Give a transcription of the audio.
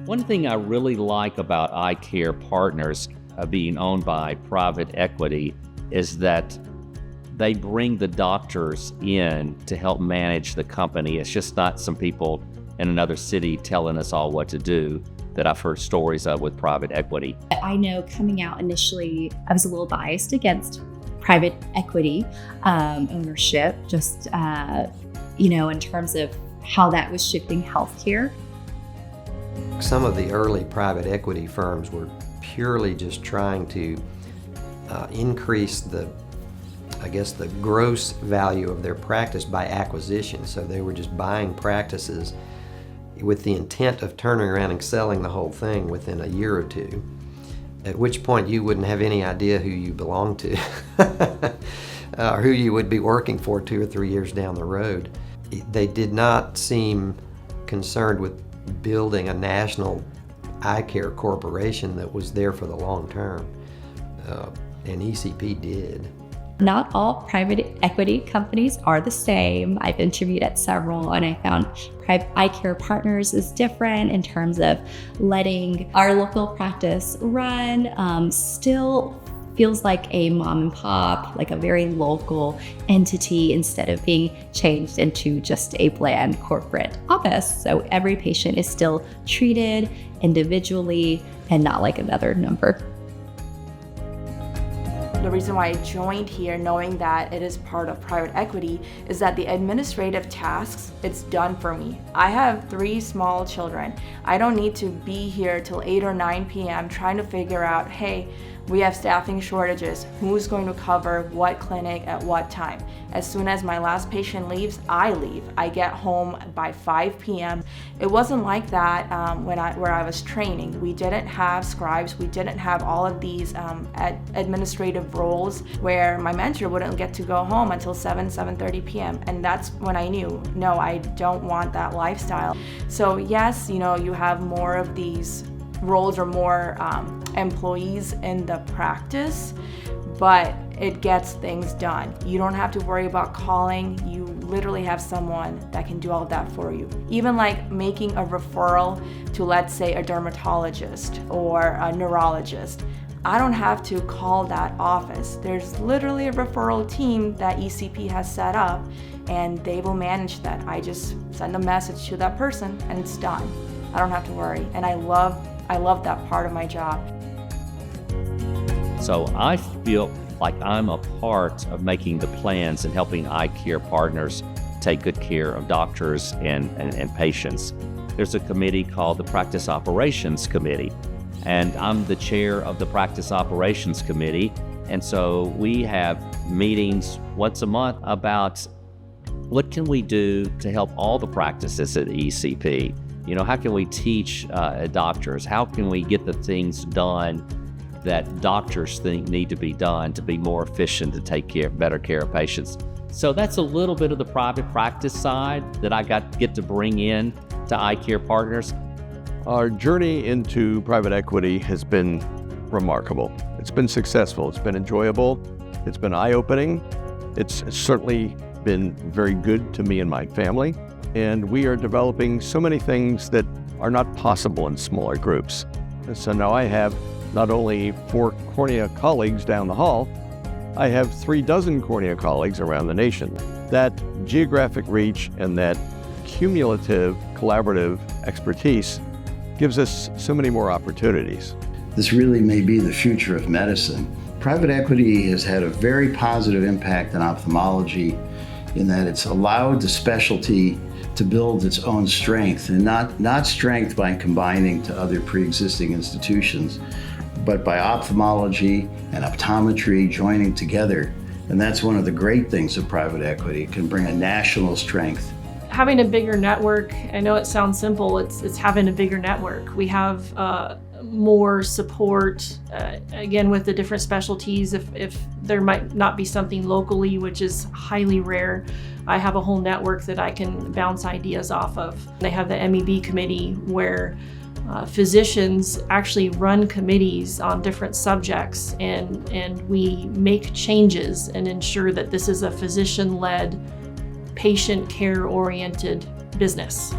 One thing I really like about EyeCare Partners being owned by private equity is that they bring the doctors in to help manage the company. It's just not some people in another city telling us all what to do that I've heard stories of with private equity. I know coming out initially, I was a little biased against private equity ownership, just in terms of how that was shifting healthcare. Some of the early private equity firms were purely just trying to increase the gross value of their practice by acquisition. So they were just buying practices with the intent of turning around and selling the whole thing within a year or two, at which point you wouldn't have any idea who you belonged to or who you would be working for 2 or 3 years down the road. They did not seem concerned with building a national eye care corporation that was there for the long term, and ECP did. Not all private equity companies are the same. I've interviewed at several, and I found EyeCare Partners is different in terms of letting our local practice run. Still feels like a mom and pop, like a very local entity instead of being changed into just a bland corporate office. So every patient is still treated individually and not like another number. The reason why I joined here, knowing that it is part of private equity, is that the administrative tasks, it's done for me. I have 3 small children. I don't need to be here till 8 or 9 p.m. trying to figure out, hey, we have staffing shortages, who's going to cover what clinic at what time. As soon as my last patient leaves, I leave. I get home by 5 p.m. It wasn't like that where I was training. We didn't have scribes, we didn't have all of these administrative roles where my mentor wouldn't get to go home until 7:30 p.m. And that's when I knew, no, I don't want that lifestyle. So yes, you have more of these roles or more employees in the practice, but it gets things done. You don't have to worry about calling. You literally have someone that can do all of that for you. Even like making a referral to, let's say, a dermatologist or a neurologist. I don't have to call that office. There's literally a referral team that ECP has set up, and they will manage that. I just send a message to that person and it's done. I don't have to worry, and I love that part of my job. So I feel like I'm a part of making the plans and helping EyeCare Partners take good care of doctors and patients. There's a committee called the Practice Operations Committee, and I'm the chair of the Practice Operations Committee. And so we have meetings once a month about what can we do to help all the practices at ECP. How can we teach doctors? How can we get the things done that doctors think need to be done to be more efficient, to take better care of patients? So that's a little bit of the private practice side that I get to bring in to EyeCare Partners. Our journey into private equity has been remarkable. It's been successful. It's been enjoyable. It's been eye-opening. It's certainly been very good to me and my family. And we are developing so many things that are not possible in smaller groups. And so now I have not only 4 cornea colleagues down the hall, I have 36 cornea colleagues around the nation. That geographic reach and that cumulative, collaborative expertise gives us so many more opportunities. This really may be the future of medicine. Private equity has had a very positive impact on ophthalmology in that it's allowed the specialty to build its own strength, and not strength by combining to other pre-existing institutions, but by ophthalmology and optometry joining together. And that's one of the great things of private equity. It can bring a national strength. Having a bigger network, I know it sounds simple, it's having a bigger network. We have more support, again, with the different specialties. If there might not be something locally, which is highly rare, I have a whole network that I can bounce ideas off of. They have the MEB committee where physicians actually run committees on different subjects, and we make changes and ensure that this is a physician-led, patient care-oriented business.